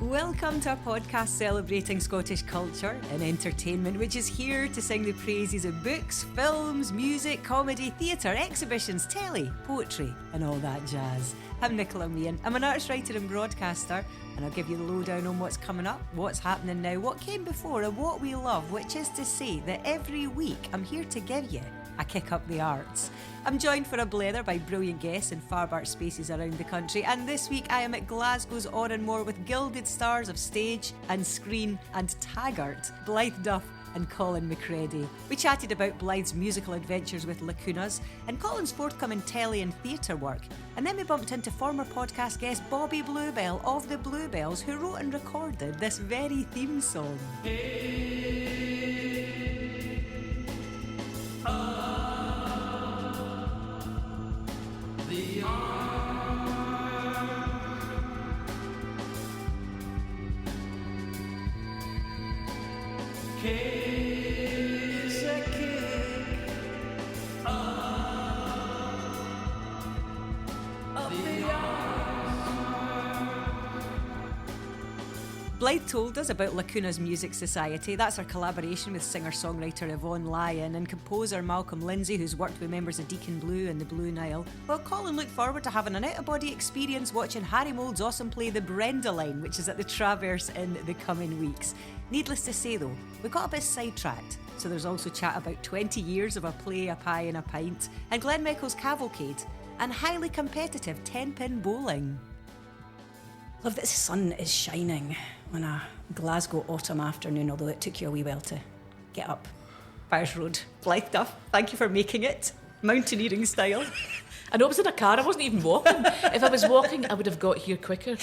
Welcome to a podcast celebrating Scottish culture and entertainment, which is here to sing the praises of books, films, music, comedy, theatre, exhibitions, telly, poetry and all that jazz. I'm Nicola Meehan. I'm an arts writer and broadcaster, and I'll give you the lowdown on what's coming up, what's happening now, what came before and what we love, which is to say that every week I'm here to give you a kick up the arts. I'm joined for a blether by brilliant guests in fab art spaces around the country, and this week I am at Glasgow's Oran with gilded stars of stage and screen and Taggart, Blythe Duff and Colin McCredie. We chatted about Blythe's musical adventures with Lacunas and Colin's forthcoming telly and theatre work, and then we bumped into former podcast guest Bobby Bluebell of the Bluebells, who wrote and recorded this very theme song. Blythe told us about Lacunas Music Society. That's our collaboration with singer-songwriter Yvonne Lyon and composer Malcolm Lindsay, who's worked with members of Deacon and the Blue Nile. Well, Colin looked forward to having an out-of-body experience watching Harry Mould's awesome play The Brenda Line, which is at the Traverse in the coming weeks. Needless to say, though, we got a bit sidetracked. So there's also chat about 20 years of a play, a pie and a pint, and Glen Cavalcade, and highly competitive 10-pin bowling. Love that the sun is shining on a Glasgow autumn afternoon, although it took you a wee while to get up Byres Road. Blythe Duff, thank you for making it, mountaineering style. I know I was in a car, I wasn't even walking. If I was walking, I would have got here quicker.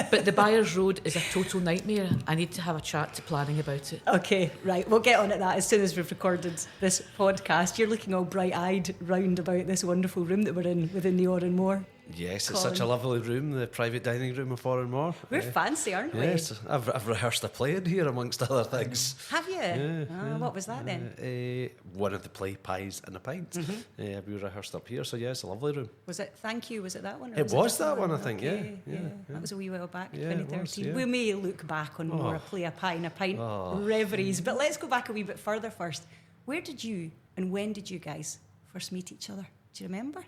But the Byres Road is a total nightmare. I need to have a chat to planning about it. Okay, right, we'll get on at that as soon as we've recorded this podcast. You're looking all bright-eyed round about this wonderful room that we're in within the Oran Moor. Yes, it's Colin. such a lovely room, the private dining room of Oran Moor. We're fancy, aren't we? Yes, I've rehearsed a play in here amongst other things. Have you? What was that then? One of the play Pies and A Pint. We rehearsed up here, so yeah, it's a lovely room. Was it Thank You? Was it that one? Or It was a that different one, I think, Okay, yeah. That was a wee while back, Yeah, it 2013. was, yeah. We may look back on more a play, a pie and a pint reveries, but let's go back a wee bit further first. Where did you and when did you guys first meet each other? Do you remember?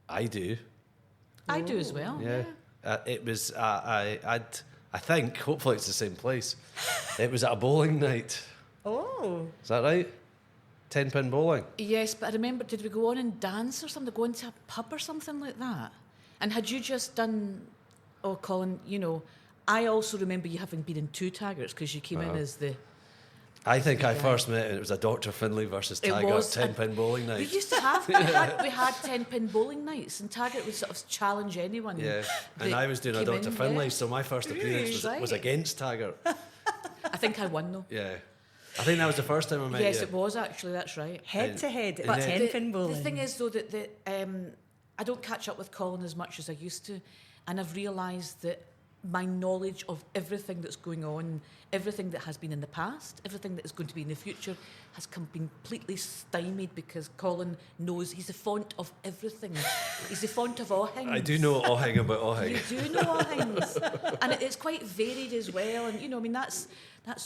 I do. I do as well. Yeah. It was, I think, hopefully it's the same place. It was at a bowling night. Oh. Is that right? 10-pin bowling. Yes, but I remember, did we go on and dance or something? Go into a pub or something like that? And had you just done, Colin, you know, I also remember you having been in two Taggarts because you came in as the... I think I first met it was a Dr. Finlay versus Taggart 10-pin bowling night. We used to have, we had 10-pin bowling nights, and Taggart would sort of challenge anyone. Yeah, and I was doing a Dr. Finlay, so my first appearance Right. was against Taggart. I think I won though. Yeah, I think that was the first time I met you. Yes, it was actually, that's right. Head to head, and but then- 10-pin bowling. The thing is though that I don't catch up with Colin as much as I used to, and I've realised that my knowledge of everything that's going on, everything that has been in the past, everything that is going to be in the future has completely stymied because Colin knows he's the font of everything. He's the font of all things. I do know Ohing about Ohing. You do know all things, and it's quite varied as well. And you know, I mean, that's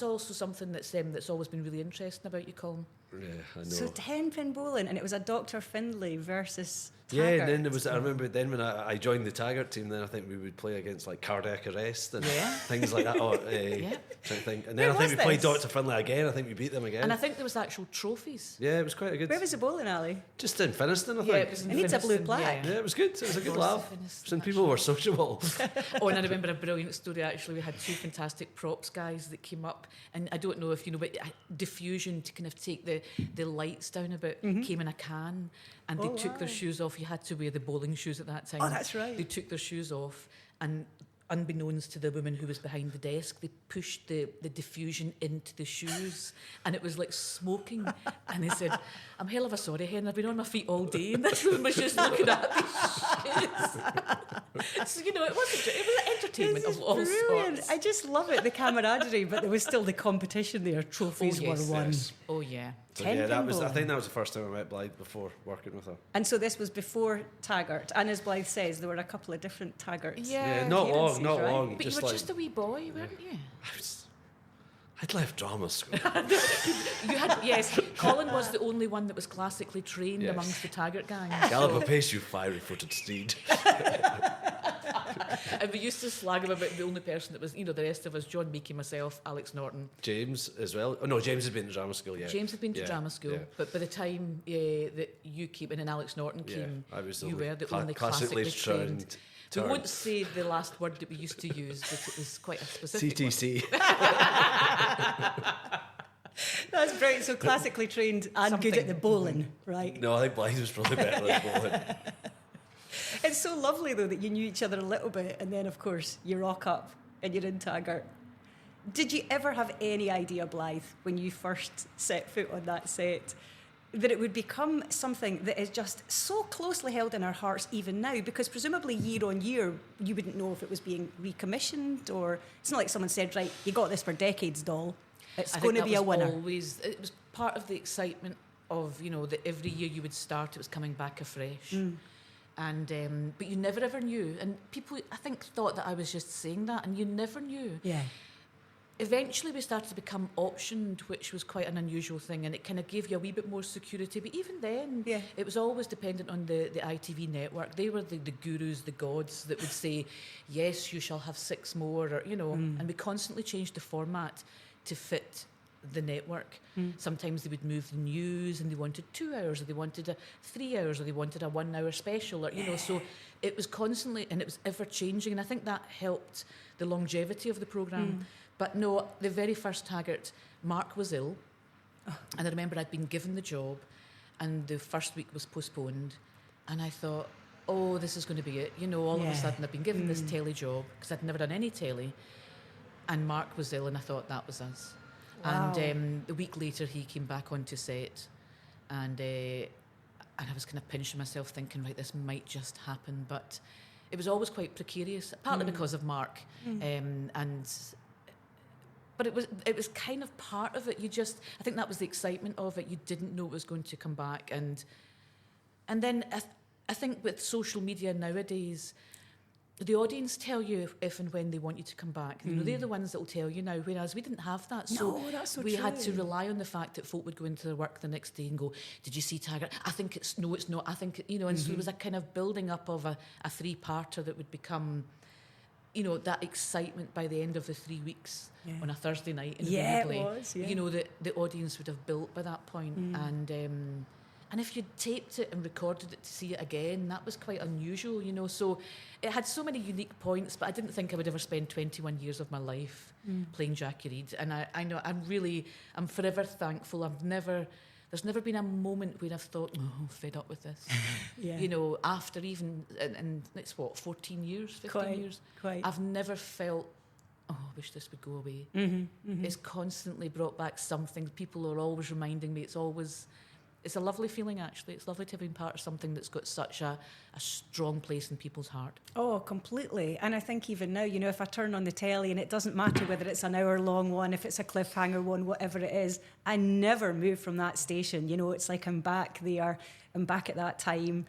also something that's always been really interesting about you, Colin. Yeah, I know. So 10-pin bowling, and it was a Dr. Finlay versus Yeah, Taggart. and then there was. I remember then when I joined the Taggart team. Then I think we would play against like cardiac arrest and things like that. Sort of thing. And then I think we played Dr. Finlay again. I think we beat them again. And I think there was actual trophies. Yeah, it was quite a good. Where was the bowling alley? Just in Finniston, I think. Yeah, it was in It needs a blue Finniston, plaque. Yeah, it was good. It was a good Of course, laugh. Finniston, Some people were sociable. Oh, and I remember a brilliant story actually. We had two fantastic props guys that came up, and I don't know if you know, but diffusion to kind of take the lights down a bit came in a can, and they took their shoes off. You had to wear the bowling shoes at that time. Oh, that's right. They took their shoes off, and unbeknownst to the woman who was behind the desk, they pushed the diffusion into the shoes, and it was like smoking. And they said, "I'm hell of a sorry, Hen, I've been on my feet all day," and this woman was just looking at these shoes. So, it was entertainment of all sorts. I just love it, the camaraderie, but there was still the competition there. Trophies were won. Yes. Oh, yeah. So, I think that was the first time I met Blythe before working with her. And so this was before Taggart. And as Blythe says, there were a couple of different Taggarts. Yeah, not long. But you were just a wee boy, weren't you? I'd left drama school. Yes. Colin was the only one that was classically trained amongst the Taggart gang. Gallop apace, you fiery-footed steed. And we used to slag him about the only person that was, the rest of us, John Meekie, myself, Alex Norton. James as well. Oh, no, James had been to drama school, James had been to drama school. But by the time that you came in and Alex Norton came, you were the only classically trained. We won't say the last word that we used to use, but it was quite a specific CTC. That's brilliant. So classically trained and good at the bowling, right? No, I think Blythe was probably better at bowling. It's so lovely, though, that you knew each other a little bit, and then, of course, you rock up and you're in Taggart. Did you ever have any idea, Blythe, when you first set foot on that set, that it would become something that is just so closely held in our hearts even now? Because presumably year on year, you wouldn't know if it was being recommissioned, or it's not like someone said, right, you got this for decades, doll. It's going to be a winner. It was part of the excitement of, that every year you would start, it was coming back afresh. And but you never ever knew, and people I think thought that I was just saying that, and you never knew. Yeah. Eventually we started to become optioned, which was quite an unusual thing, and it kind of gave you a wee bit more security. But even then, it was always dependent on the ITV network. They were the gurus, the gods that would say, yes, you shall have 6 more, or and we constantly changed the format to fit the network. Sometimes they would move the news and they wanted 2 hours, or they wanted 3 hours, or they wanted a 1 hour special, or so it was constantly, and it was ever changing, and I think that helped the longevity of the programme. But no, the very first Taggart, Mark was ill, and I remember I'd been given the job, and the first week was postponed, and I thought, oh, this is going to be it. All of a sudden I've been given this telly job, because I'd never done any telly, and Mark was ill, and I thought that was us. Wow. And a week later he came back onto set, and I was kind of pinching myself thinking, right, this might just happen, but it was always quite precarious, partly because of Mark, but it was kind of part of it. I think that was the excitement of it. You didn't know it was going to come back, and then I think with social media nowadays, the audience tell you if and when they want you to come back. They're the ones that will tell you now, whereas we didn't have that. So, that's so we true. had to rely on the fact that folk would go into their work the next day and go, did you see Taggart? I think it's not. I think, and so there was a kind of building up of a 3-parter that would become, that excitement by the end of the 3 weeks on a Thursday night. Invariably, it was, the audience would have built by that point. And if you'd taped it and recorded it to see it again, that was quite unusual, So it had so many unique points, but I didn't think I would ever spend 21 years of my life playing Jackie Reed. And I know I'm forever thankful. There's never been a moment where I've thought, oh, I'm fed up with this. After even, and it's 14 years, 15 years? Quite. I've never felt, oh, I wish this would go away. It's constantly brought back something. People are always reminding me. It's a lovely feeling, actually. It's lovely to have been part of something that's got such a strong place in people's heart. Oh, completely. And I think even now, if I turn on the telly, and it doesn't matter whether it's an hour-long one, if it's a cliffhanger one, whatever it is, I never move from that station. It's like I'm back there, I'm back at that time.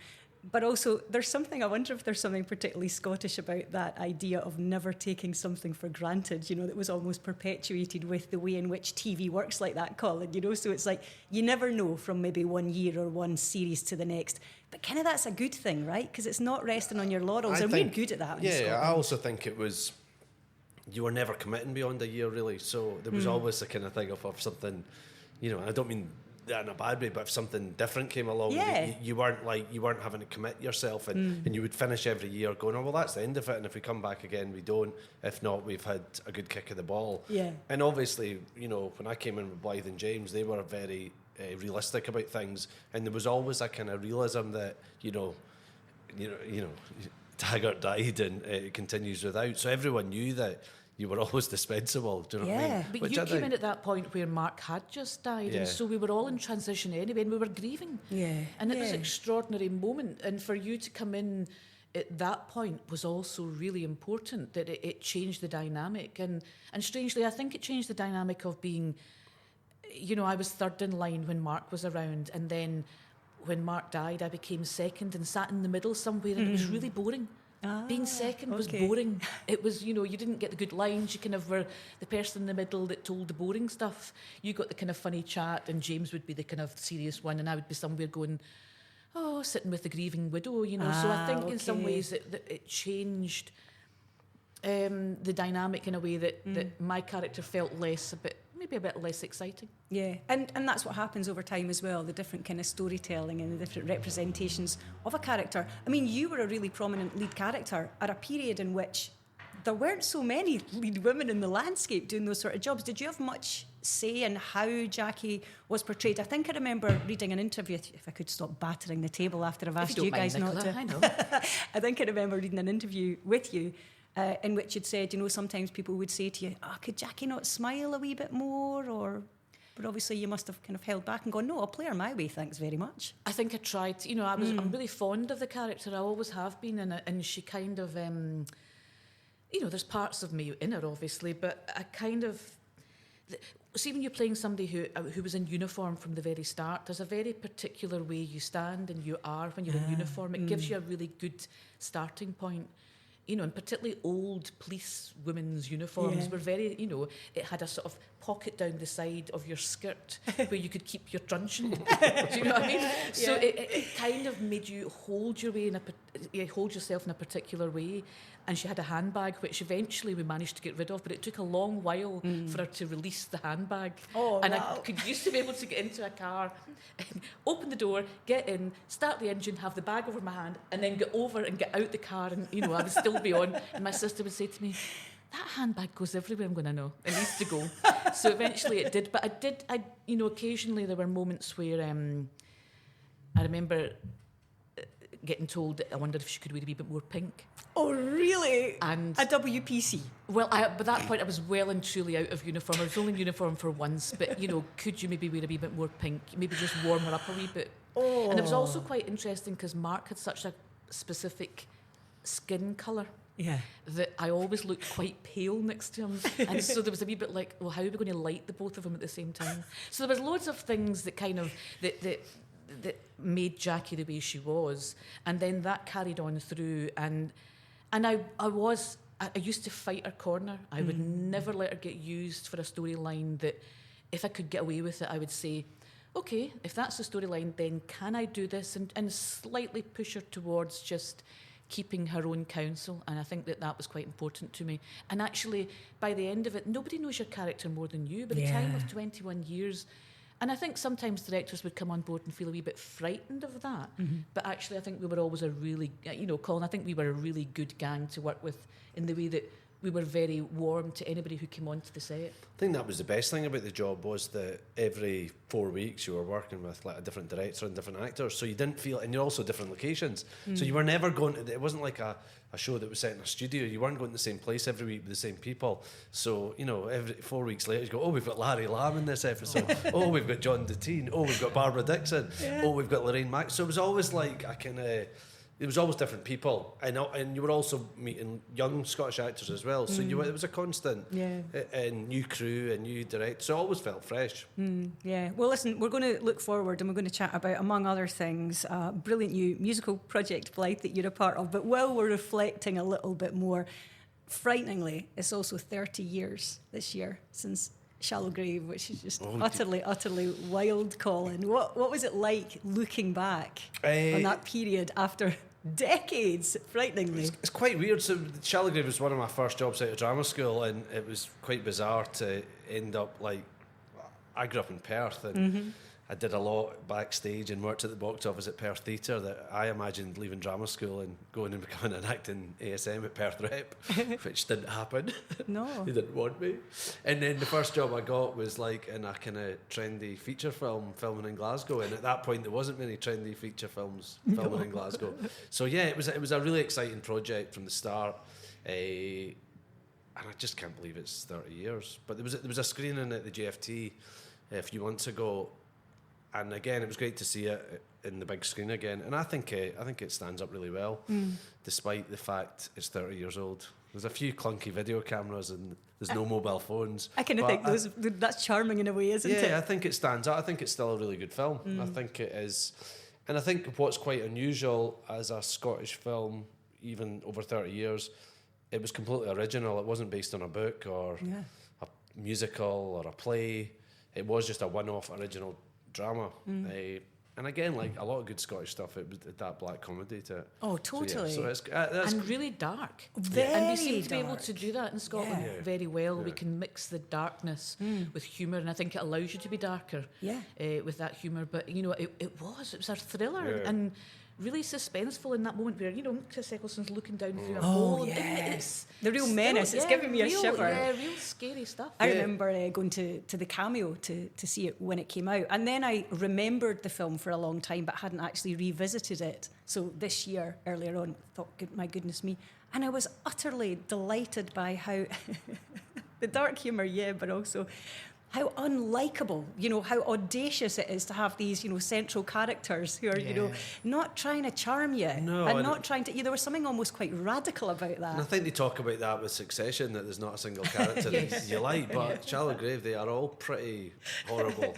But also, there's something, I wonder if there's something particularly Scottish about that idea of never taking something for granted, that was almost perpetuated with the way in which TV works like that, Colin, So it's like, you never know from maybe one year or one series to the next. But kind of that's a good thing, right? Because it's not resting on your laurels. And we're good at that in Scotland. I also think it was, you were never committing beyond a year, really. So there was always a kind of thing of something, I don't mean that in a bad way, but if something different came along, you weren't having to commit yourself, and you would finish every year going, oh, well, that's the end of it, and if we come back again, we don't. If not, we've had a good kick of the ball. And obviously, when I came in with Blythe and James, they were very realistic about things, and there was always a kind of realism that Taggart died and it continues without, so everyone knew that you were always dispensable. Do you know what I mean? But which you came in at that point where Mark had just died, and so we were all in transition anyway, and we were grieving. And it was an extraordinary moment. And for you to come in at that point was also really important, that it changed the dynamic. And strangely, I think it changed the dynamic of being, you know, I was third in line when Mark was around, and then when Mark died, I became second and sat in the middle somewhere, and it was really boring. Being second was boring. It was, you know, you didn't get the good lines. You kind of were the person in the middle that told the boring stuff. You got the kind of funny chat, and James would be the kind of serious one, and I would be somewhere going, oh, sitting with the grieving widow, you know. So I think in some ways that it changed the dynamic in a way that my character felt maybe a bit less exciting. Yeah, and that's what happens over time as well, the different kind of storytelling and the different representations of a character. I mean, you were a really prominent lead character at a period in which there weren't so many lead women in the landscape doing those sort of jobs. Did you have much say in how Jackie was portrayed? I think I remember reading an interview, if I could stop battering the table after I've asked you guys not to. I know. I think I remember reading an interview with you in which you'd said, you know, sometimes people would say to you, could Jackie not smile a wee bit more? But obviously you must have kind of held back and gone, no, I'll play her my way, thanks very much. I think I tried to, you know, I'm really fond of the character. I always have been, and she kind of, you know, there's parts of me in her, obviously, but I kind of... See, when you're playing somebody who was in uniform from the very start, there's a very particular way you stand and you are when you're in uniform. It gives you a really good starting point. You know, and particularly old police women's uniforms were very, you know, it had a sort of pocket down the side of your skirt where you could keep your truncheon. Do you know what I mean? Yeah. So it kind of made you hold your way hold yourself in a particular way. And she had a handbag, which eventually we managed to get rid of, but it took a long while for her to release the handbag. I used to be able to get into a car, open the door, get in, start the engine, have the bag over my hand, and then get over and get out the car, and, you know, I would still be on. And my sister would say to me, that handbag goes everywhere. I'm going to know. It needs to go. So eventually it did. But you know, occasionally there were moments where I remember getting told that I wondered if she could wear a wee bit more pink. Oh, really? And a WPC? Well, by that point, I was well and truly out of uniform. I was only in uniform for once, but, you know, could you maybe wear a wee bit more pink? Maybe just warm her up a wee bit. Oh. And it was also quite interesting because Mark had such a specific skin colour. Yeah. That I always looked quite pale next to him. And so there was a wee bit like, well, how are we going to light the both of them at the same time? So there was loads of things that kind of... that made Jackie the way she was, and then that carried on through, and I used to fight her corner. I would never let her get used for a storyline that, if I could get away with it, I would say, okay, if that's the storyline, then can I do this, and slightly push her towards just keeping her own counsel. And I think that was quite important to me. And actually, by the end of it, nobody knows your character more than you. By the time of 21 years. And I think sometimes directors would come on board and feel a wee bit frightened of that. But actually, I think we were always a really, you know, Colin, I think we were a really good gang to work with in the way that we were very warm to anybody who came onto the set. I think that was the best thing about the job, was that every 4 weeks you were working with like a different director and different actors, so you didn't feel, and you're also different locations, so you were never going to, it wasn't like a show that was set in a studio. You weren't going to the same place every week with the same people. So, you know, every 4 weeks later you go, oh, we've got Larry Lamb in this episode. Oh, we've got John Deacon. Oh, we've got Barbara Dixon. Oh, we've got Lorraine Mack. So it was always like a kind of, it was always different people, and you were also meeting young Scottish actors as well. So it was a constant, and new crew and new director. So it always felt fresh. Yeah. Well, listen, we're going to look forward, and we're going to chat about, among other things, a brilliant new musical project, Blythe, that you're a part of. But while we're reflecting a little bit more, frighteningly, it's also 30 years this year since Shallow Grave, which is just utterly wild, Colin. What was it like looking back on that period after decades, frighteningly? It's quite weird. So Shallow Grave was one of my first jobs out of drama school, and it was quite bizarre to end up like, I grew up in Perth, and I did a lot backstage and worked at the box office at Perth Theatre, that I imagined leaving drama school and going and becoming an acting ASM at Perth Rep, which didn't happen. No. They didn't want me. And then the first job I got was like in a kind of trendy feature film filming in Glasgow, and at that point there wasn't many trendy feature films filming in Glasgow. So yeah, it was a really exciting project from the start. And I just can't believe it's 30 years. But there was a screening at the GFT a few months ago, And again, it was great to see it in the big screen again. And I think it stands up really well, despite the fact it's 30 years old. There's a few clunky video cameras and there's no mobile phones. I kind of think that's charming in a way, isn't it? Yeah, I think it stands out. I think it's still a really good film. I think it is. And I think what's quite unusual as a Scottish film, even over 30 years, it was completely original. It wasn't based on a book or a musical or a play. It was just a one-off original drama. And again, like a lot of good Scottish stuff, it was that black comedy to it. Oh, totally. So it's and really dark. Very and we seem to be dark. able to do that in Scotland very well. We can mix the darkness with humour, and I think it allows you to be darker with that humour. But, you know, it was a thriller and really suspenseful in that moment where, you know, Chris Eccleston's looking down through a hole. Yes. The real menace. It's giving me a shiver. Yeah, real scary stuff. I remember going to the Cameo to see it when it came out. And then I remembered the film for a long time but hadn't actually revisited it. So this year, earlier on, thought, my goodness me. And I was utterly delighted by how the dark humour, but also how unlikable, you know, how audacious it is to have these, you know, central characters who are, you know, not trying to charm you and not trying to. There was something almost quite radical about that. And I think they talk about that with Succession, that there's not a single character that you like, but Shallow Grave, they are all pretty horrible.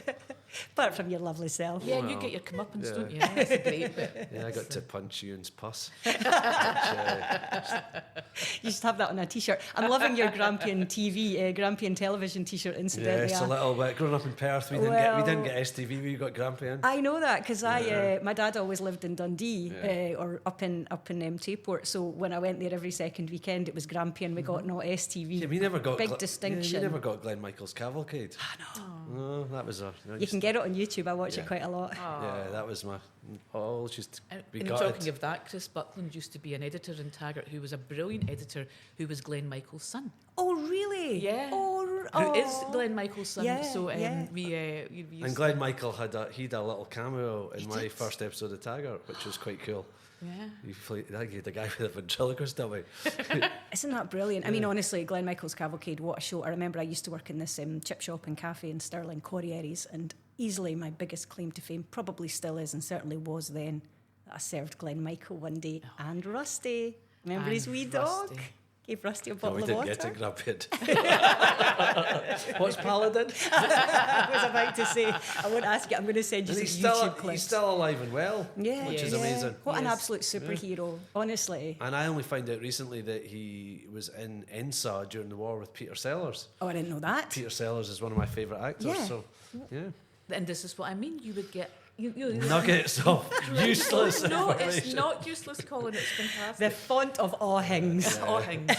Apart from your lovely self. Yeah, and you get your comeuppance, don't you? That's a great bit. Yeah, I got to punch Ewan's puss. You should have that on a T-shirt. I'm loving your Grampian TV, Grampian television T-shirt, incidentally. Yes, a little bit. Growing up in Perth, we didn't get STV, we got Grampian. I know that because my dad always lived in Dundee or up in Tayport. So when I went there every second weekend, it was Grampian. We got not STV. Yeah, we never got big distinction. You never got Glen Michael's Cavalcade. I know. No, that was you can get it on YouTube. I watch it quite a lot. Yeah, that was my. Oh, just be and gutted. talking of that, Chris Buckland used to be an editor in Taggart who was a brilliant editor who was Glen Michael's son. Oh, really? Yeah. Who is Glen Michael's son? Yeah, so we and Glen Michael had a little cameo in my first episode of Taggart, which was quite cool. Yeah. He had the guy with the ventriloquist dummy. Isn't that brilliant? I mean, honestly, Glen Michael's Cavalcade, what a show. I remember I used to work in this chip shop and cafe in Stirling, Corrieries, and easily my biggest claim to fame, probably still is and certainly was then, that I served Glen Michael one day and Rusty. Remember his wee dog? Gave Rusty a bottle of water. We didn't get it, What's Paladin? I was about to say, I won't ask you, I'm going to send you some YouTube clips. He's still alive and well, which is amazing. What an absolute superhero, honestly. And I only found out recently that he was in Ensa during the war with Peter Sellers. Oh, I didn't know that. Peter Sellers is one of my favourite actors. Yeah. So, yeah. And this is what I mean. You would get nuggets of useless No, information. it's not useless, Colin. It's fantastic. The font of Awhings. Awhings.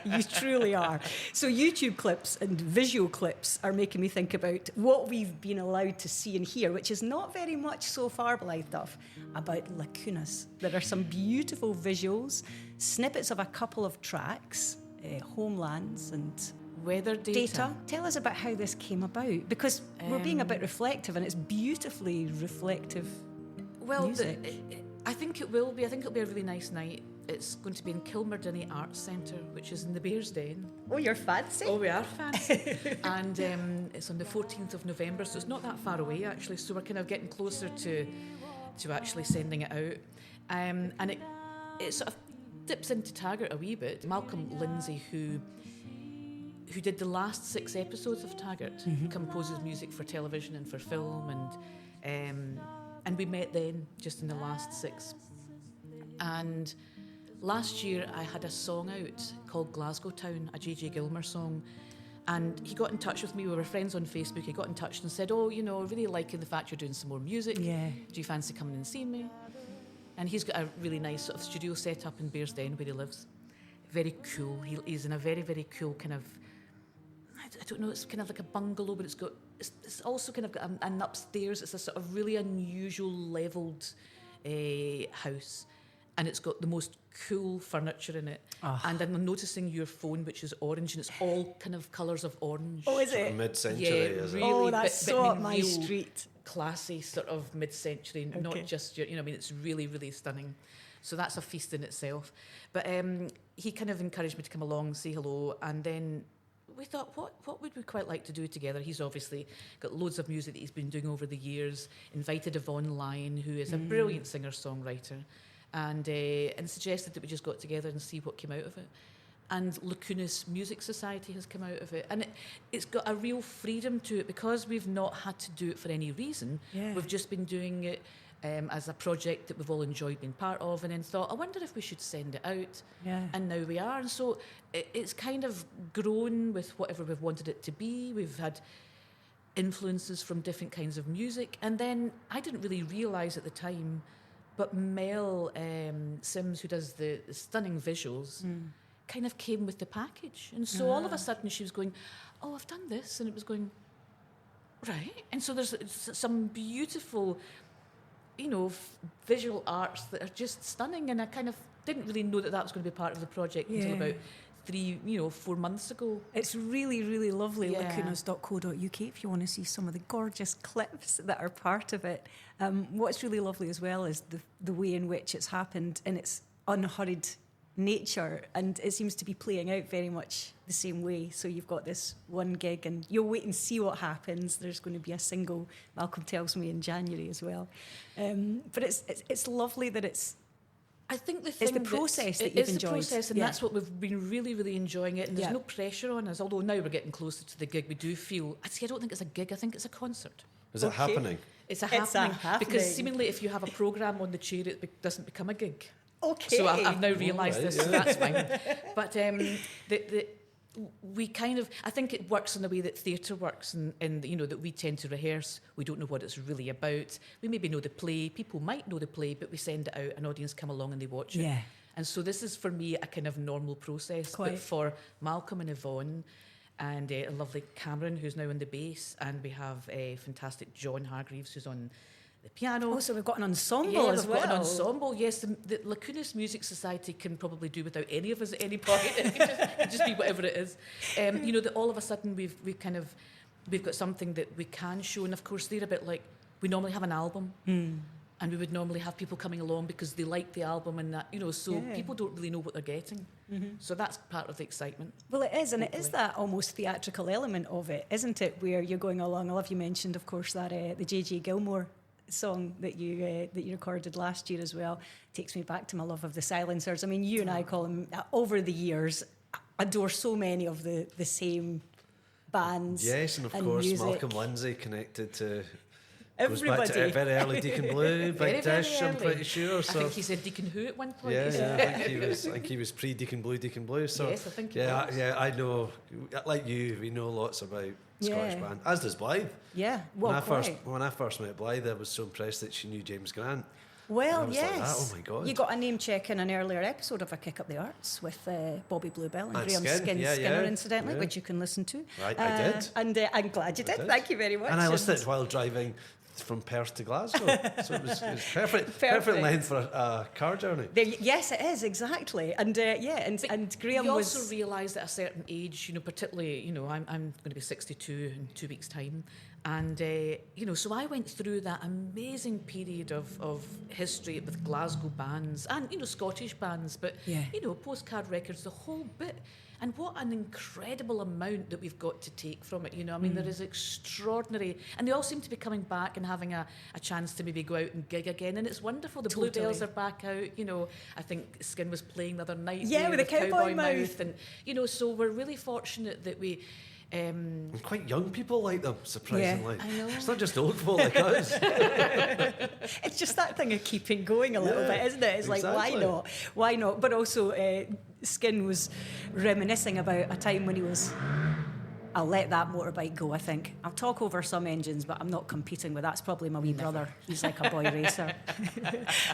You truly are. So YouTube clips and visual clips are making me think about what we've been allowed to see and hear, which is not very much so far, Blythe Duff, about Lacunas. There are some beautiful visuals, snippets of a couple of tracks, Homelands and Weather data. Tell us about how this came about, because we're being a bit reflective, and it's beautifully reflective music. I think it will be. I think it'll be a really nice night. It's going to be in Kilmerdinny Arts Centre, which is in the Bears Den. Oh, you're fancy. Oh, we are fancy. And it's on the 14th of November, so it's not that far away, actually. So we're kind of getting closer to actually sending it out. And it sort of dips into Taggart a wee bit. Malcolm Lindsay, who did the last 6 episodes of Taggart, composes music for television and for film, and we met then just in the last 6. And last year I had a song out called Glasgow Town, a J.J. Gilmer song, and he got in touch with me. We were friends on Facebook. He got in touch and said, "Oh, really liking the fact you're doing some more music. Yeah. Do you fancy coming and seeing me?" And he's got a really nice sort of studio set up in Bears Den where he lives. Very cool. He's in a very, very cool kind of, I don't know, it's kind of like a bungalow, but it's also kind of got an upstairs. It's a sort of really unusual levelled house, and it's got the most cool furniture in it. And I'm noticing your phone, which is orange, and it's all kind of colours of orange. Oh, is it? Mid-century, is it? Oh, that's so up my real street. Classy, sort of mid-century, not just your, it's really, really stunning. So that's a feast in itself. But he kind of encouraged me to come along, say hello, and then we thought, what would we quite like to do together? He's obviously got loads of music that he's been doing over the years, invited Yvonne Lyon, who is a brilliant singer-songwriter, and suggested that we just got together and see what came out of it. And Lacunas Music Society has come out of it. And it's got a real freedom to it because we've not had to do it for any reason. Yeah. We've just been doing it as a project that we've all enjoyed being part of, and then thought, I wonder if we should send it out. Yeah. And now we are. And so it's kind of grown with whatever we've wanted it to be. We've had influences from different kinds of music. And then I didn't really realise at the time, but Mel Sims, who does the stunning visuals, kind of came with the package. And so all of a sudden she was going, oh, I've done this. And it was going, right. And so there's some beautiful, visual arts that are just stunning. And I kind of didn't really know that was going to be part of the project until about 4 months ago. It's really, really lovely, lacunas.co.uk, if you want to see some of the gorgeous clips that are part of it. What's really lovely as well is the way in which it's happened in its unhurried nature, and it seems to be playing out very much the same way. So you've got this one gig and you'll wait and see what happens. There's going to be a single, Malcolm tells me, in January as well. But it's lovely that it's I think the thing is the process that you've enjoyed. It's the process, and that's what we've been really, really enjoying it. And there's no pressure on us, although now we're getting closer to the gig. We do feel, I don't think it's a gig, I think it's a concert. Is it happening? It's a happening. Because seemingly if you have a programme on the chair, it doesn't become a gig. Okay. So I've now realised this, so that's fine. But we kind of, I think it works in the way that theatre works, and that we tend to rehearse. We don't know what it's really about. We maybe know the play. People might know the play, but we send it out, an audience come along and they watch it. Yeah. And so this is, for me, a kind of normal process. Quite. But for Malcolm and Yvonne and a lovely Cameron, who's now on the bass, and we have a fantastic John Hargreaves, who's on the piano. Oh, so we've got an ensemble as well. We've got an ensemble, yes. The Lacunas Music Society can probably do without any of us at any point. It can just be whatever it is. That all of a sudden we've got something that we can show. And of course, they're a bit like, we normally have an album. And we would normally have people coming along because they like the album and that, so people don't really know what they're getting. So that's part of the excitement. Well, it is, and hopefully. It is that almost theatrical element of it, isn't it, where you're going along. I love you mentioned, of course, that the J.J. Gilmore song that you recorded last year as well. Takes me back to my love of the Silencers. I mean, you and I, Colin, over the years, adore so many of the same bands. Yes, and of course, music. Malcolm Lindsay connected to... Everybody. Goes back to very early Deacon Blue, Big Dish, I'm pretty sure. So. I think he said Deacon Who at one point. Yeah, I think he was pre-Deacon Blue. So yes, I think he was. Yeah, I know. Like you, we know lots about Scottish band, as does Blythe. Yeah, well, when I first met Blythe, I was so impressed that she knew James Grant. Well, yes. Like that. Oh my God. You got a name check in an earlier episode of A Kick Up the Arts with Bobby Bluebell and Graham Skinner, incidentally, which you can listen to. Right, I did. And I'm glad you did. Thank you very much. And I listened to it while driving from Perth to Glasgow. So it was perfect length for a car journey. Yes, it is, exactly. And and Graham was... You also realise at a certain age, particularly, I'm going to be 62 in 2 weeks' time. And, so I went through that amazing period of history with Glasgow bands and, Scottish bands, but, postcard records, the whole bit. And what an incredible amount that we've got to take from it, there is extraordinary... And they all seem to be coming back and having a chance to maybe go out and gig again, and it's wonderful. The Bluebells are back out, I think Skin was playing the other night. Yeah, with the cowboy mouth. And, so we're really fortunate that we... And quite young people like them, surprisingly. Yeah, I know. It's not just old folk like us. It's just that thing of keeping going a little bit, isn't it? It's exactly. Like, why not? But also, Skin was reminiscing about a time when he was... I'll let that motorbike go, I think. I'll talk over some engines, but I'm not competing with that. That's probably my wee brother. He's like a boy racer.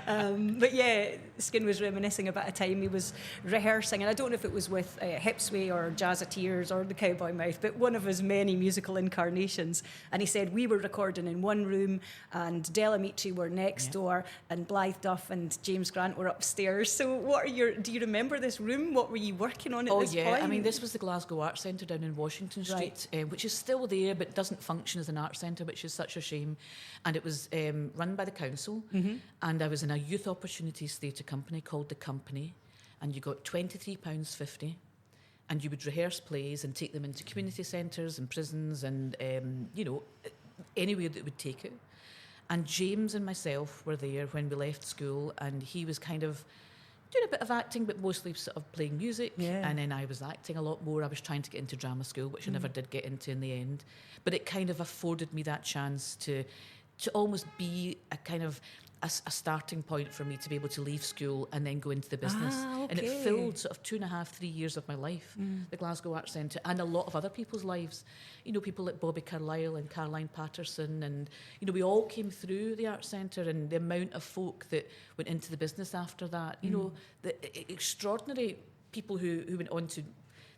But yeah, Skin was reminiscing about a time he was rehearsing, and I don't know if it was with Hipsway or Jazzateers or the Cowboy Mouth, but one of his many musical incarnations. And he said we were recording in one room, and Delamitri were next door, and Blythe Duff and James Grant were upstairs. So do you remember this room? What were you working on at this point? I mean, this was the Glasgow Arts Centre down in Washington Street, which is still there but doesn't function as an art centre, which is such a shame. And it was run by the council, and I was in a youth opportunities theatre company called The Company, and you got £23.50, and you would rehearse plays and take them into community centres and prisons and, anywhere that would take it. And James and myself were there when we left school, and he was kind of doing a bit of acting, but mostly sort of playing music. Yeah. And then I was acting a lot more. I was trying to get into drama school, which I never did get into in the end. But it kind of afforded me that chance to almost be a kind of a starting point for me to be able to leave school and then go into the business. Okay. And it filled sort of 2.5, 3 years of my life, the Glasgow Arts Centre, and a lot of other people's lives. People like Bobby Carlyle and Caroline Patterson, and we all came through the Arts Centre, and the amount of folk that went into the business after that, the extraordinary people who went on to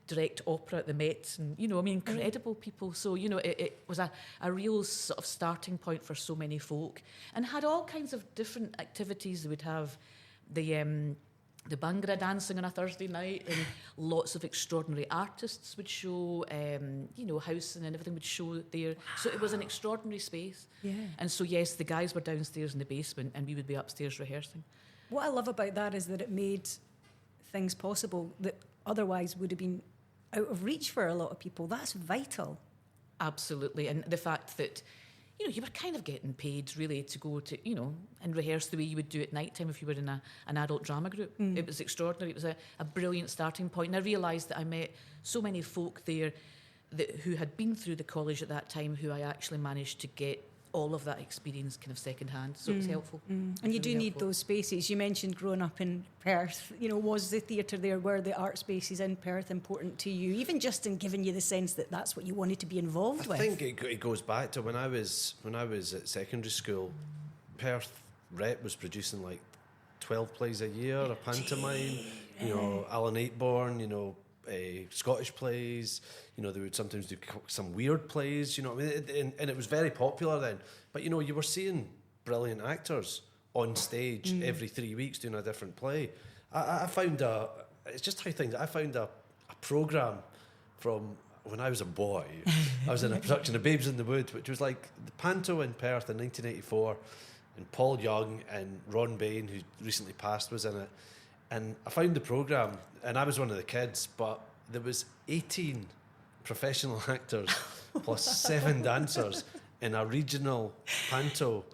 direct opera at the Met, and incredible people. So it was a real sort of starting point for so many folk, and had all kinds of different activities. They would have the Bhangra dancing on a Thursday night, and lots of extraordinary artists would show, housing and everything would show there. So it was an extraordinary space. Yeah. And so yes, the guys were downstairs in the basement, and we would be upstairs rehearsing. What I love about that is that it made things possible that otherwise would have been out of reach for a lot of people. That's vital. Absolutely. And the fact that, you were kind of getting paid really to go to, and rehearse the way you would do at night time if you were in an adult drama group. It was extraordinary. It was a brilliant starting point. And I realised that I met so many folk there who had been through the college at that time, who I actually managed to get all of that experience kind of secondhand. So it's helpful. And you do need those spaces. You mentioned growing up in Perth. Was the theatre there, were the art spaces in Perth important to you, even just in giving you the sense that that's what you wanted to be involved with? I think it goes back to when I was at secondary school. Perth Rep was producing like 12 plays a year, a pantomime, Alan Ayckbourn, Scottish plays, they would sometimes do some weird plays, and it was very popular then. But you were seeing brilliant actors on stage every 3 weeks doing a different play. I found it's just how things. I found a programme from when I was a boy. I was in a production of Babes in the Wood, which was like the Panto in Perth in 1984, and Paul Young and Ron Bain, who recently passed, was in it. And I found the programme, and I was one of the kids, but there was 18 professional actors plus 7 dancers in a regional panto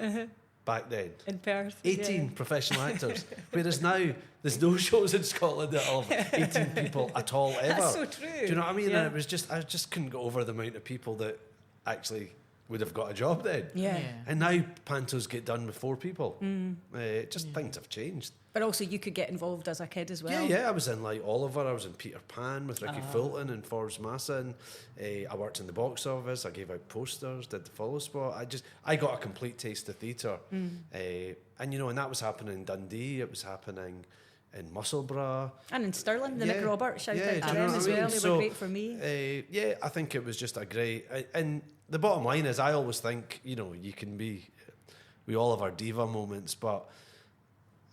back then. In Perth. 18 professional actors. Whereas now, there's no shows in Scotland that have 18 people at all ever. That's so true. Do you know what I mean? Yeah. And I just couldn't get over the amount of people that actually would have got a job then. Yeah. And now pantos get done with 4 people. Things have changed. But also you could get involved as a kid as well. Yeah, I was in like Oliver, I was in Peter Pan with Ricky Fulton and Forbes Masson. I worked in the box office, I gave out posters, did the follow spot. I got a complete taste of theatre. And that was happening in Dundee, it was happening in Musselburgh. And in Stirling, the Mick Roberts, shout out to do you know them what as I mean? well. They were great for me. I think it was just a great... And the bottom line is, I always think, you can be... We all have our diva moments, but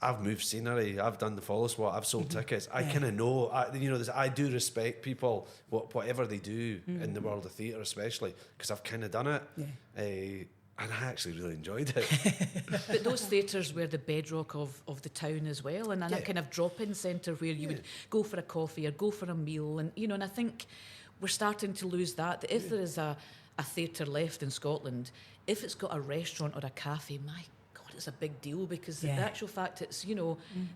I've moved scenery, I've done the follow spot, I've sold tickets. I kind of know, I do respect people, whatever they do in the world of theatre especially, because I've kind of done it. And I actually really enjoyed it. But those theatres were the bedrock of the town as well, and a kind of drop-in centre where you would go for a coffee or go for a meal, and and I think we're starting to lose that if there is a theatre left in Scotland, if it's got a restaurant or a cafe, my God, it's a big deal, because the actual fact it's,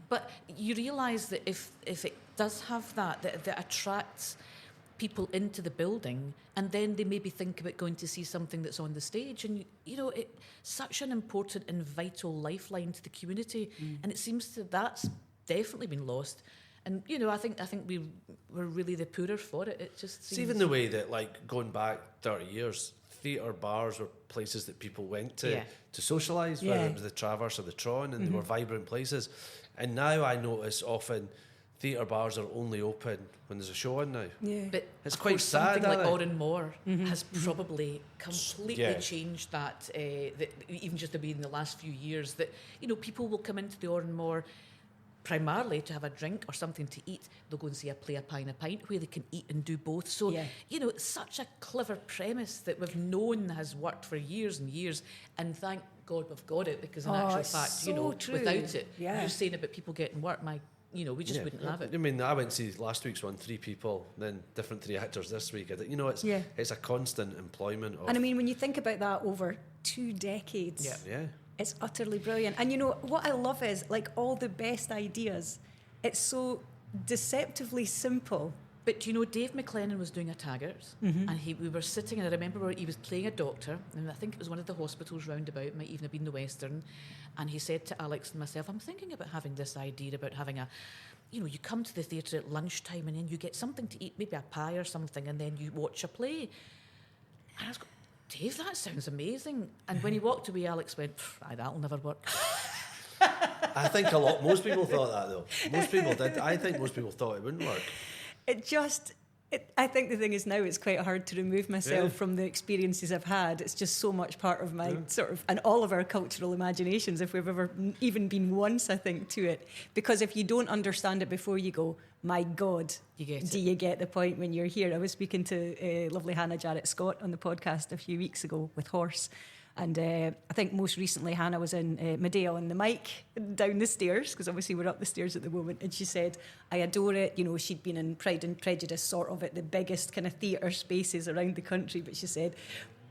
but you realise that if it does have that attracts people into the building, and then they maybe think about going to see something that's on the stage, and it's such an important and vital lifeline to the community, and it seems that's definitely been lost. And I think we were really the poorer for it. It just seems... It's even the way that, like, going back 30 years, theatre bars were places that people went to socialise, whether it was the Traverse or the Tron, and they were vibrant places. And now I notice often theatre bars are only open when there's a show on now. Yeah. But it's quite sad. Something like Oran Moore has probably completely changed that, even just the way in the last few years, that people will come into the Oran Moore primarily to have a drink or something to eat. They'll go and see a play, a Pie and A Pint, where they can eat and do both. So, it's such a clever premise that we've known has worked for years and years, and thank God we've got it, because in actual fact, so true. without it, you're saying about people getting work, my we just wouldn't have it. I mean, I went to see last week's one, 3 people, then different 3 actors this week. It's a constant employment of... And I mean, when you think about that over 2 decades, it's utterly brilliant. And what I love is, like, all the best ideas, it's so deceptively simple. But Dave McLennan was doing a Taggart, and we were sitting, and I remember where he was playing a doctor, and I think it was one of the hospitals roundabout, might even have been the Western, and he said to Alex and myself, I'm thinking about having this idea about having you come to the theatre at lunchtime, and then you get something to eat, maybe a pie or something, and then you watch a play. And I was going, Dave, that sounds amazing. And when he walked away, Alex went, that'll never work. I think most people thought that, though. Most people did. I think most people thought it wouldn't work. I think the thing is now it's quite hard to remove myself from the experiences I've had. It's just so much part of my sort of, and all of our cultural imaginations, if we've ever even been once, I think, to it. Because if you don't understand it before you go, my God, do you get the point when you're here? I was speaking to lovely Hannah Jarrett Scott on the podcast a few weeks ago with Horse. And I think most recently Hannah was in Medea on the mic down the stairs, because obviously we're up the stairs at the moment, and she said, I adore it. She'd been in Pride and Prejudice sort of at the biggest kind of theatre spaces around the country, but she said,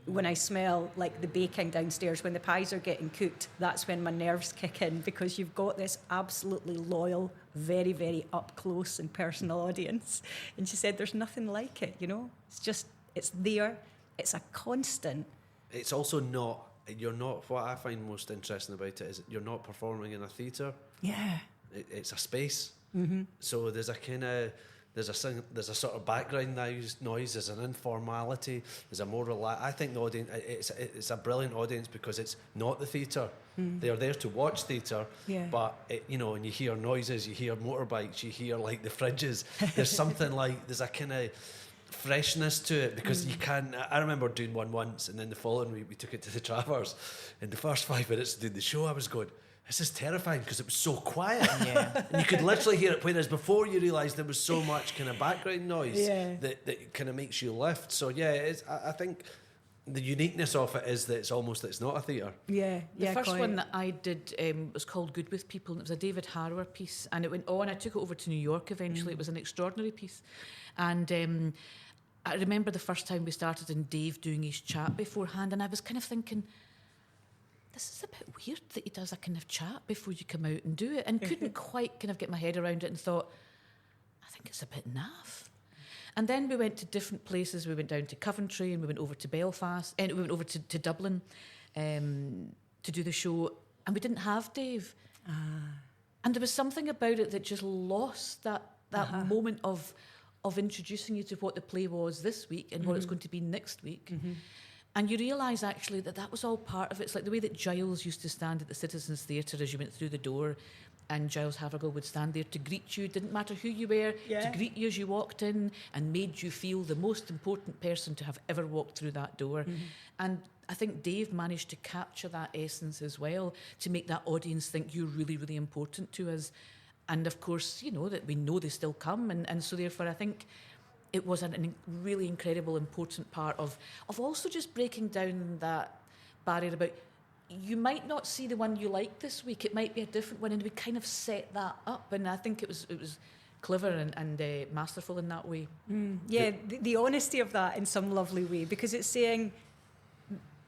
when I smell like the baking downstairs, when the pies are getting cooked, that's when my nerves kick in, because you've got this absolutely loyal, very, very up close and personal audience. And she said there's nothing like it, it's there, it's a constant. It's also not, what I find most interesting about it is you're not performing in a theatre. Yeah. It's a space. Mm-hmm. So there's a sort of background noise, there's an informality, there's a more I think the audience, it's a brilliant audience because it's not the theatre. They're there to watch theatre, but and you hear noises, you hear motorbikes, you hear like the fridges. There's something like, there's a kind of freshness to it, because you can. I remember doing one once, and then the following week we took it to the Travers. In the first 5 minutes of doing the show, I was going, this is terrifying, because it was so quiet. And you could literally hear it, whereas before you realised there was so much kind of background noise that kind of makes you lift. So I think the uniqueness of it is that it's not a theatre. The first one that I did was called Good With People, and it was a David Harrower piece, and it went on. I took it over to New York eventually. It was an extraordinary piece. And I remember the first time we started and Dave doing his chat beforehand, and I was kind of thinking, this is a bit weird that he does a kind of chat before you come out and do it, and couldn't quite kind of get my head around it, and thought, I think it's a bit naff. And then we went to different places. We went down to Coventry, and we went over to Belfast, and we went over to Dublin to do the show, and we didn't have Dave. And there was something about it that just lost that moment of introducing you to what the play was this week and what it's going to be next week. And you realise actually that was all part of it. It's like the way that Giles used to stand at the Citizens Theatre as you went through the door, and Giles Havergal would stand there to greet you. Didn't matter who you were, to greet you as you walked in, and made you feel the most important person to have ever walked through that door. And I think Dave managed to capture that essence as well, to make that audience think you're really, really important to us. And of course, that we know they still come. And so therefore, I think it was a really incredible, important part of also just breaking down that barrier about, you might not see the one you like this week. It might be a different one, and we kind of set that up. And I think it was clever and masterful in that way. The honesty of that in some lovely way, because it's saying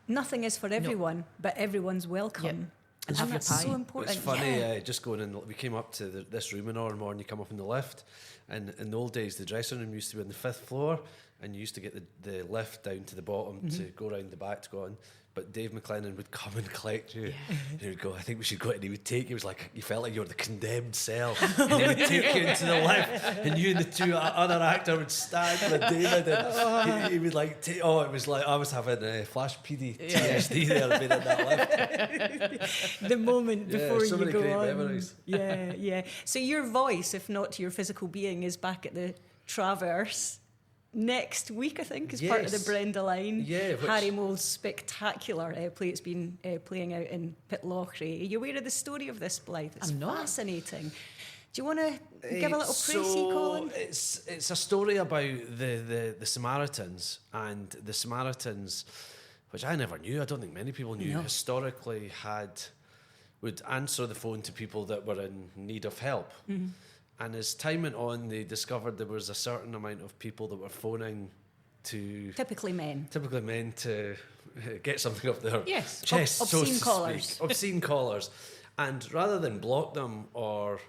nothing is for everyone, but everyone's welcome. And have your pie. So important. It's funny, just going in. We came up to this room in Oran, and you come up in the lift, and in the old days the dressing room used to be on the 5th floor, and you used to get the lift down to the bottom to go around the back to go on. But Dave McLennan would come and collect you. And he would go, I think we should go. And he would take you. It was like, you felt like you were the condemned cell. And he would take you into the lift. And you and the two other actor would stand with David. And he would like, it was like, I was having flash PTSD there being in that lift. The moment before so you many go great on. memories. So your voice, if not to your physical being, is back at the Travers next week, I think, as part of the Brenda Line. Harry Mould's spectacular play. It's been playing out in Pitlochry. Are you aware of the story of this, Blythe? It's fascinating. Do you want to give a little précis, Colin? It's a story about the Samaritans, and the Samaritans, which I never knew, I don't think many people knew, historically would answer the phone to people that were in need of help. And as time went on, they discovered there was a certain amount of people that were phoning to... Typically men to get something up their Yes. chest, Obscene so callers. speak. Obscene callers. And rather than block them or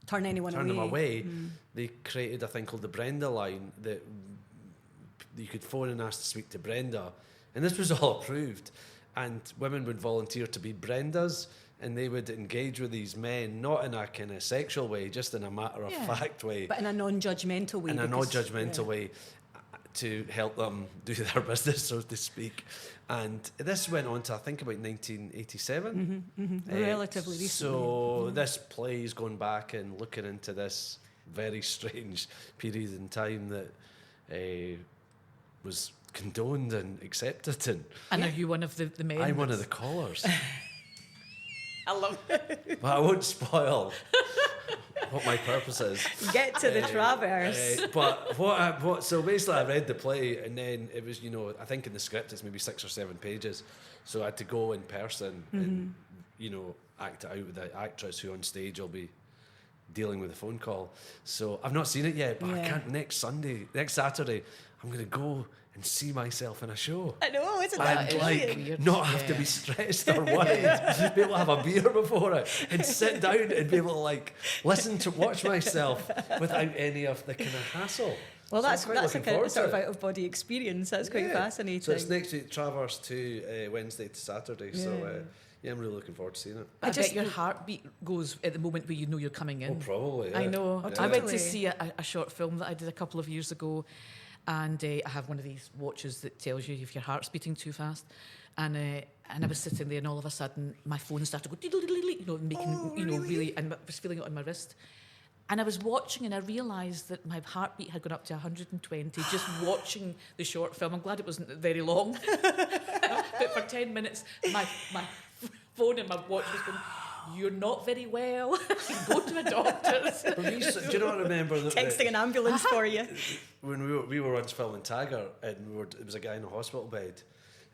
turn them away, they created a thing called the Brenda Line that you could phone and ask to speak to Brenda. And this was all approved. And women would volunteer to be Brendas, and they would engage with these men, not in a kind of sexual way, just in a matter-of-fact way. But in a non-judgmental way. In a non-judgmental way, to help them do their business, so to speak. And this went on to, I think, about 1987. Relatively recently. So this play is going back and looking into this very strange period in time that was condoned and accepted. And are you one of the men? I'm one of the callers. I love it. But I won't spoil what my purpose is. Get to the traverse. But so basically I read the play, and then it was, I think in the script it's maybe 6 or 7 pages. So I had to go in person and, act it out with the actress who on stage will be dealing with the phone call. So I've not seen it yet, but I can't. Next Saturday, I'm going to go and see myself in a show. I know, isn't and that weird? Not have to be stressed or worried. Be able to have a beer before it and sit down and be able to watch myself without any of the kind of hassle. Well, so that's a kind of sort of out of body experience. That's quite fascinating. So it's next week, Traverse to Wednesday to Saturday. So I'm really looking forward to seeing it. I bet your heartbeat goes at the moment where you know you're coming in. Oh, probably. Yeah. I know. Oh, I went to see a short film that I did a couple of years ago. And I have one of these watches that tells you if your heart's beating too fast. And I was sitting there, and all of a sudden, my phone started to go, making, really, and I was feeling it on my wrist. And I was watching, and I realised that my heartbeat had gone up to 120 just watching the short film. I'm glad it wasn't very long. But for 10 minutes, my phone and my watch was going, "You're not very well. Go to a doctor's." Do you not remember texting an ambulance for you? When we were once filming Taggart, and it was a guy in a hospital bed,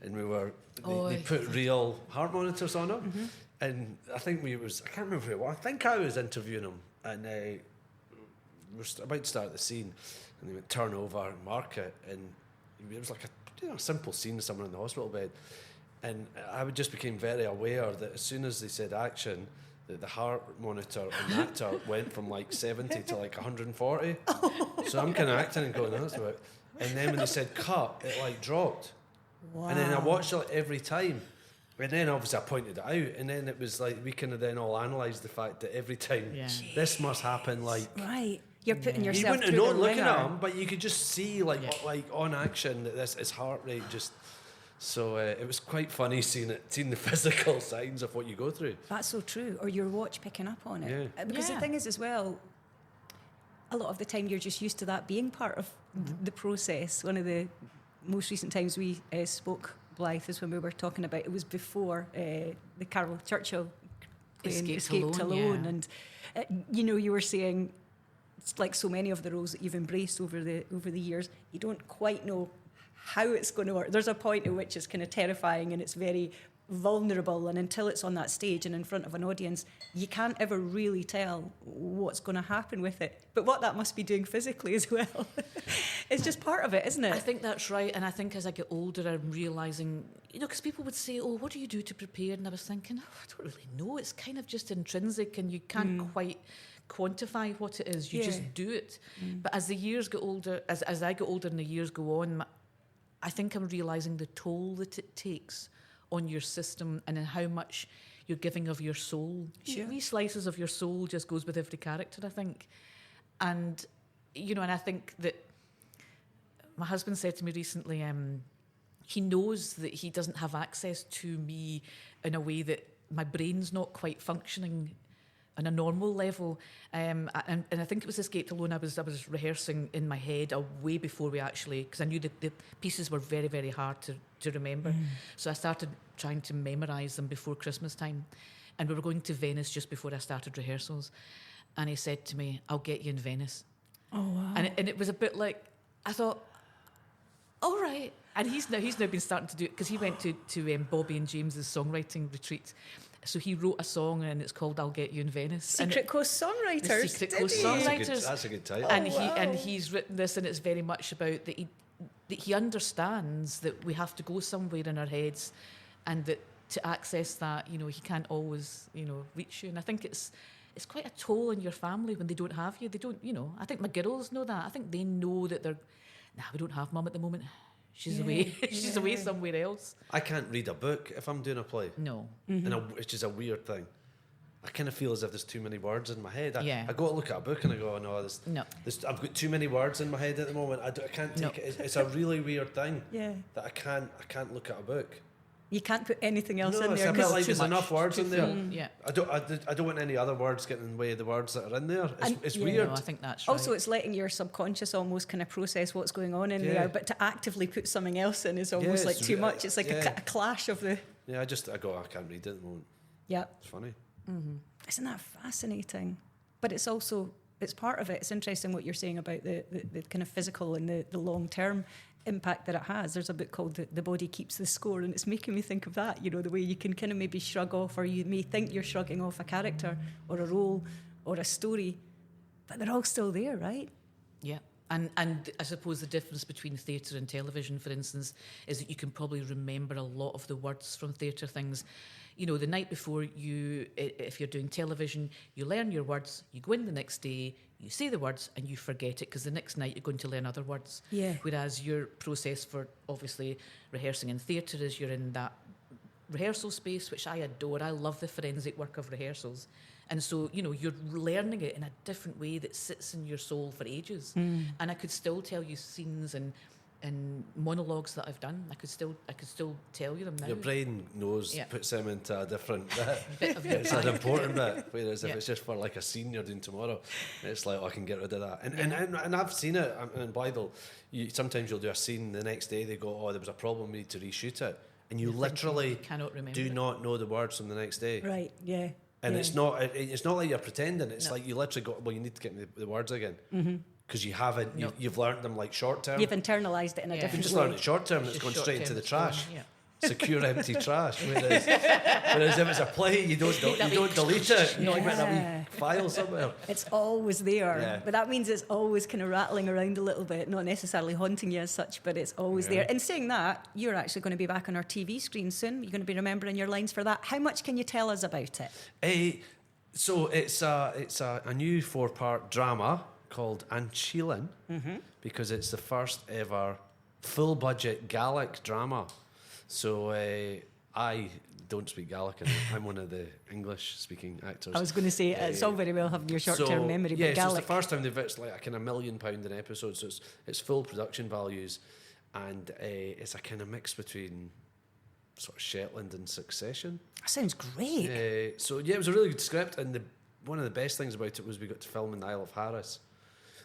and they put real heart monitors on him, and I think I can't remember who it was. I think I was interviewing him, and we were about to start the scene, and they went turn over and mark it, and it was like a simple scene of someone in the hospital bed. And I just became very aware that as soon as they said action, that the heart monitor on the actor went from like 70 to like 140. So I'm kind of acting and going, that's right. And then when they said cut, it like dropped. Wow. And then I watched it every time. And then obviously I pointed it out. And then it was like, we kind of then all analysed the fact that every time this must happen like... Right. You're putting yourself you wouldn't through know the looking ringer. at him, but you could just see like on action that his heart rate just... So it was quite funny seeing the physical signs of what you go through. That's so true. Or your watch picking up on it. Yeah. Because the thing is as well, a lot of the time you're just used to that being part of the process. One of the most recent times we spoke, Blythe, is when we were talking about, it was before the Carol Churchill Escaped Alone. And, you were saying, it's like so many of the roles that you've embraced over the years, you don't quite know how it's going to work. There's a point at which it's kind of terrifying and it's very vulnerable, and until it's on that stage and in front of an audience, you can't ever really tell what's going to happen with it. But what that must be doing physically as well. It's just part of it, isn't it? I think that's right. And I think as I get older, I'm realising, because people would say, oh, what do you do to prepare? And I was thinking, I don't really know. It's kind of just intrinsic, and you can't quite quantify what it is. You just do it. But as the years get older, as I get older and the years go on, I think I'm realising the toll that it takes on your system and in how much you're giving of your soul. Sure. Wee slices of your soul just goes with every character, I think. And, and I think that my husband said to me recently, he knows that he doesn't have access to me in a way that my brain's not quite functioning on a normal level, and I think it was Escaped Alone. I was rehearsing in my head way before we actually, because I knew that the pieces were very, very hard to remember. So I started trying to memorise them before Christmas time, and we were going to Venice just before I started rehearsals, and he said to me, "I'll get you in Venice." Oh wow! And it was a bit like, I thought, all right. And he's now been starting to do it, because he went to Bobby and James's songwriting retreat. So he wrote a song and it's called "I'll Get You in Venice." Secret Coast Songwriters. The Secret Coast Songwriters. That's a good title. And he's written this, and it's very much about that he understands that we have to go somewhere in our heads, and that to access that, you know, he can't always, you know, reach you. And I think it's quite a toll on your family when they don't have you. They don't, you know. I think my girls know that. I think they know that we don't have mum at the moment. She's away. She's away somewhere else. I can't read a book if I'm doing a play. No. And it's just a weird thing. I kind of feel as if there's too many words in my head. I go to look at a book and I go, oh, no, I've got too many words in my head at the moment. I can't take it. It's a really weird thing. That I can't look at a book. You can't put anything else in there. It's a bit like there's enough words in there. Yeah. I don't want any other words getting in the way of the words that are in there. It's weird. No, I think that's right. Also, it's letting your subconscious almost kind of process what's going on in there, but to actively put something else in is almost like too much. It's like a clash of the... Yeah, I can't read it at the moment. Yeah. It's funny. Mm-hmm. Isn't that fascinating? But it's also, it's part of it. It's interesting what you're saying about the kind of physical and the long-term impact that it has. There's a book called The Body Keeps the Score, and it's making me think of that, you know, the way you can kind of maybe shrug off, or you may think you're shrugging off a character or a role or a story, but they're all still there, right? Yeah. And I suppose the difference between theatre and television, for instance, is that you can probably remember a lot of the words from theatre things. You know, the night before, if you're doing television, you learn your words, you go in the next day, you say the words, and you forget it, because the next night you're going to learn other words. Yeah. Whereas your process for, obviously, rehearsing in theatre is you're in that rehearsal space, which I adore. I love the forensic work of rehearsals. And so, you know, you're learning it in a different way that sits in your soul for ages. And I could still tell you scenes and monologues that I've done. I could still tell you them now. Your brain knows, puts them into a different bit. Of your it's an important bit. Whereas if it's just for like a scene you're doing tomorrow, it's like, I can get rid of that. And I've seen it in Blythe. Sometimes you'll do a scene, the next day they go, there was a problem, we need to reshoot it. And you literally cannot remember do not know the words from the next day. Right, yeah. And it's not like you're pretending. It's like you literally go, you need to get me the words again. Because you haven't, you've learned them like short term. You've internalised it in a different way. You just learned it short term, it's gone straight into the trash. Secure empty trash. Whereas if it's a play, you don't delete it. You keep it in a wee file somewhere. It's always there, but that means it's always kind of rattling around a little bit, not necessarily haunting you as such, but it's always there. And saying that, you're actually going to be back on our TV screen soon. You're going to be remembering your lines for that. How much can you tell us about it? So it's a new 4-part drama called Anchilin, because it's the first ever full budget Gaelic drama. So I don't speak Gaelic, and I'm one of the English-speaking actors. I was going to say, it's all very well having your short-term memory, but Gaelic... So it's the first time it's like a kind of £1 million an episode, so it's full production values, and it's a kind of mix between sort of Shetland and Succession. That sounds great. It was a really good script, and one of the best things about it was we got to film in the Isle of Harris.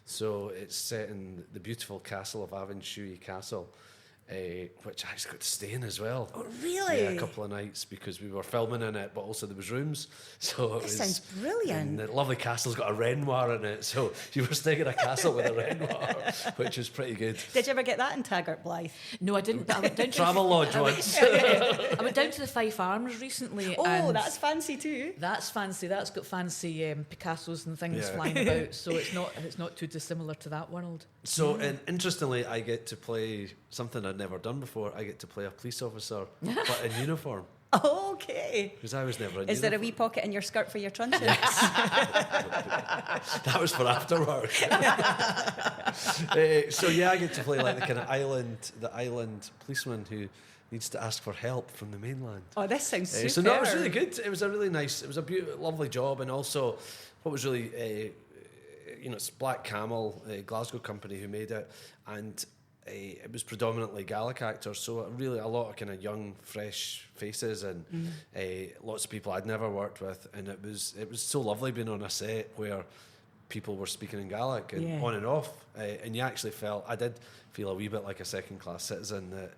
So it's set in the beautiful castle of Avonshuey Castle, which I actually got to stay in as well. Oh, really? Yeah, a couple of nights, because we were filming in it, but also there was rooms. So it sounds brilliant. And the lovely castle's got a Renoir in it, so you were staying in a castle with a Renoir, which was pretty good. Did you ever get that in Taggart, Blythe? No, I didn't. But I went down to Travel lodge once. I went down to the Fife Arms recently. Oh, that's fancy too. That's fancy. That's got fancy Picassos and things flying about. So it's not too dissimilar to that world. So, and interestingly, I get to play something I'd never done before. I get to play a police officer, but in uniform. Okay. Because I was never in Is uniform. there a wee pocket in your skirt for your truncheons? That was for after work. So I get to play like the kind of island policeman who needs to ask for help from the mainland. Oh, this sounds super. So no, it was really good. It was a really nice, it was a beautiful, lovely job, and also what was really, it's Black Camel, a Glasgow company who made it, and it was predominantly Gaelic actors, so really a lot of kind of young, fresh faces, and lots of people I'd never worked with, and it was so lovely being on a set where people were speaking in Gaelic and on and off, and you actually I did feel a wee bit like a second-class citizen, that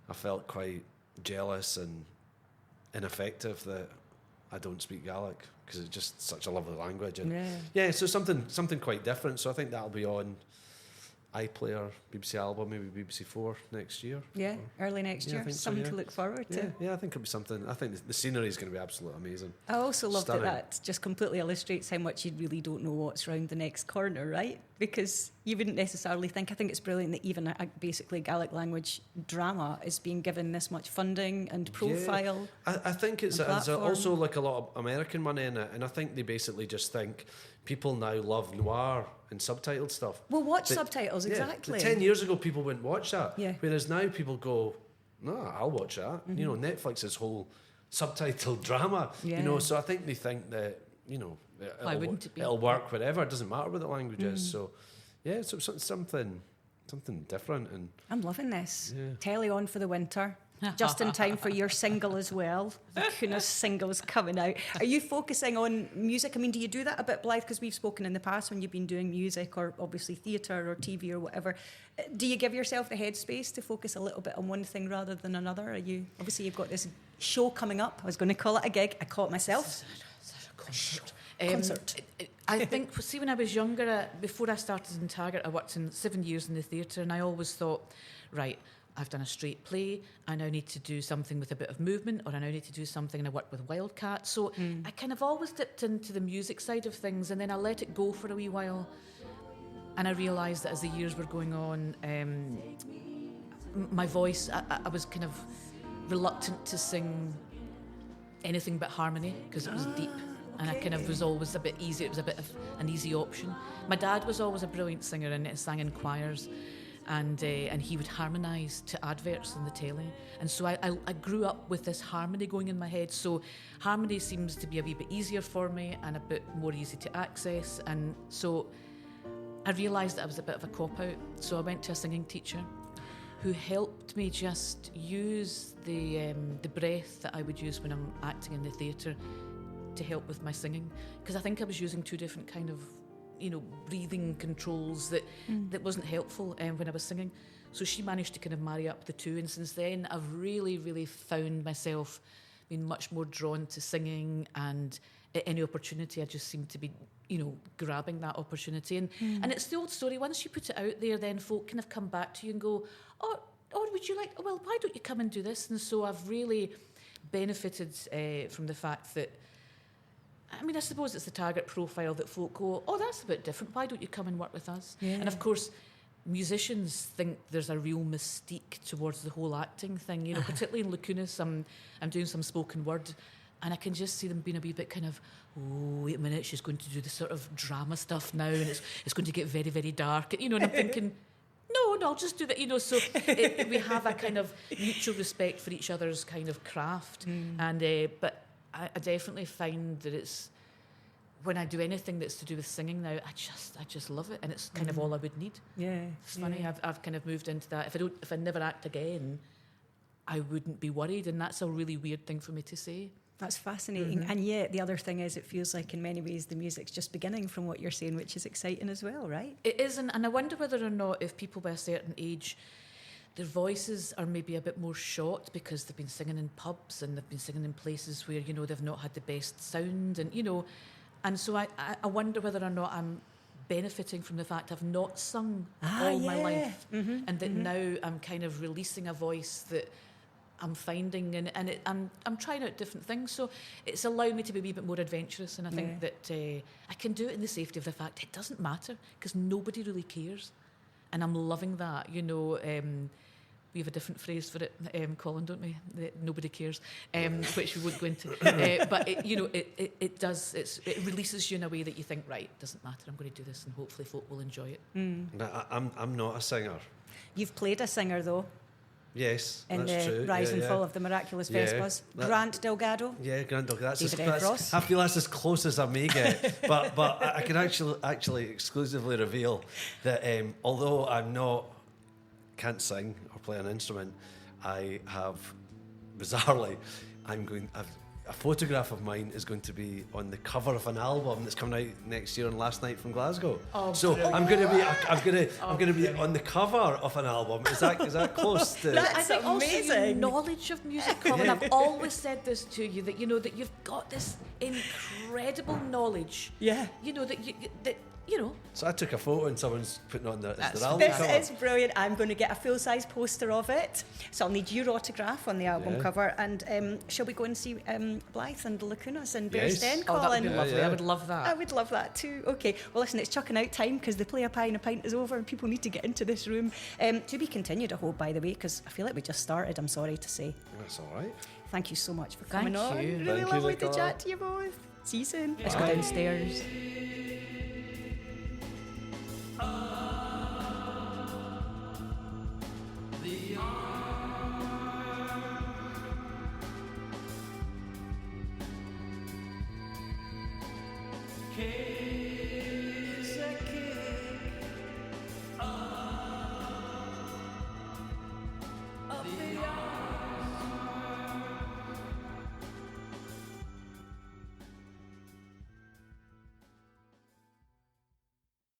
I felt quite jealous and ineffective that I don't speak Gaelic, because it's just such a lovely language, and so something quite different. So I think that'll be on iPlayer, BBC album, maybe BBC 4 next year. Yeah, early next year. Something to look forward to. Yeah, I think it'll be something. I think the scenery is going to be absolutely amazing. I also love that just completely illustrates how much you really don't know what's round the next corner, right? Because you wouldn't necessarily think. I think it's brilliant that even basically Gaelic language drama is being given this much funding and profile. Yeah. I think it's also like a lot of American money in it, and I think they basically just think people now love noir and subtitled stuff. Well, watch subtitles, exactly. 10 years ago, people wouldn't watch that. Yeah. Whereas now people go, no, I'll watch that. Mm-hmm. You know, Netflix's whole subtitled drama. Yeah. You know, so I think they think that, you know, it'll work wherever. It doesn't matter what the language is. So, yeah, so something different. And I'm loving this. Yeah. Telly on for the winter. Just in time for your single as well. The Lacunas single's coming out. Are you focusing on music? I mean, do you do that a bit, Blythe? Because we've spoken in the past when you've been doing music or obviously theatre or TV or whatever. Do you give yourself the headspace to focus a little bit on one thing rather than another? Obviously you've got this show coming up. I was going to call it a gig. I call it myself. Concert. I think, see, when I was younger, before I started in Taggart, I worked 7 years in the theatre, and I always thought, right, I've done a straight play, I now need to do something with a bit of movement, or I now need to do something, and I worked with Wildcat. So I kind of always dipped into the music side of things, and then I let it go for a wee while. And I realised that as the years were going on, my voice, I was kind of reluctant to sing anything but harmony, because it was deep. And I kind of was always a bit easy. It was a bit of an easy option. My dad was always a brilliant singer and sang in choirs, and he would harmonise to adverts on the telly. And so I grew up with this harmony going in my head. So harmony seems to be a wee bit easier for me and a bit more easy to access. And so I realised that I was a bit of a cop-out. So I went to a singing teacher who helped me just use the breath that I would use when I'm acting in the theatre to help with my singing, because I think I was using two different kind of, breathing controls that wasn't helpful when I was singing. So she managed to kind of marry up the two, and since then I've really, really found myself being much more drawn to singing, and at any opportunity I just seem to be, grabbing that opportunity. And it's the old story, once you put it out there, then folk kind of come back to you and go, oh, would you like, well, why don't you come and do this? And so I've really benefited from the fact that, I suppose it's the Taggart profile that folk go, oh, that's a bit different. Why don't you come and work with us? Yeah. And of course, musicians think there's a real mystique towards the whole acting thing. Particularly in Lacunas, I'm doing some spoken word, and I can just see them being a wee bit kind of, oh, wait a minute, she's going to do the sort of drama stuff now, and it's going to get very, very dark. And I'm thinking, no, I'll just do that. So we have a kind of mutual respect for each other's kind of craft, and but I definitely find that it's, when I do anything that's to do with singing now, I just love it, and it's kind of all I would need. Yeah, it's funny. I've kind of moved into that. If I never act again, I wouldn't be worried, and that's a really weird thing for me to say. That's fascinating. And yet the other thing is, it feels like in many ways the music's just beginning from what you're saying, which is exciting as well, right? It is, and I wonder whether or not if people by a certain age, their voices are maybe a bit more shot because they've been singing in pubs and they've been singing in places where, they've not had the best sound, and so I wonder whether or not I'm benefiting from the fact I've not sung all my life, and that now I'm kind of releasing a voice that I'm finding, and I'm trying out different things, so it's allowed me to be a wee bit more adventurous, and I think that I can do it in the safety of the fact it doesn't matter, because nobody really cares, and I'm loving that. We have a different phrase for it, Colin, don't we? Nobody cares, which we won't go into. But it does. It releases you in a way that you think, right, it doesn't matter. I'm going to do this, and hopefully folk will enjoy it. I'm not a singer. You've played a singer though. Yes, in that's the true. Rise and Fall of the Miraculous Vespas. Grant Delgado. Yeah, Grant Delgado. Ross. I feel that's as close as I may get. but I can actually exclusively reveal that although can't sing or play an instrument, I have, bizarrely, a photograph of mine is going to be on the cover of an album that's coming out next year on Last Night from Glasgow. Oh, so brilliant. I'm going to be on the cover of an album. Is that close to? That's amazing. Also your knowledge of music, Colin. Yeah. I've always said this to you, that that you've got this incredible knowledge. Yeah. That you know. So I took a photo and someone's putting on their album This cover. is brilliant. I'm going to get a full-size poster of it. So I'll need your autograph on the album cover. And shall we go and see Blythe and the Lacunas in Bears Den, Oh, that would be Colin? lovely. I would love that. I would love that too. Okay, well listen, it's chucking out time because the Play a Pie and a Pint is over and people need to get into this room. To be continued, I hope, by the way, because I feel like we just started, I'm sorry to say. That's all right. Thank you so much for Thank coming on. you. Really Thank you, lovely to Nicola. chat to you both. See you soon. Let's go downstairs. Okay.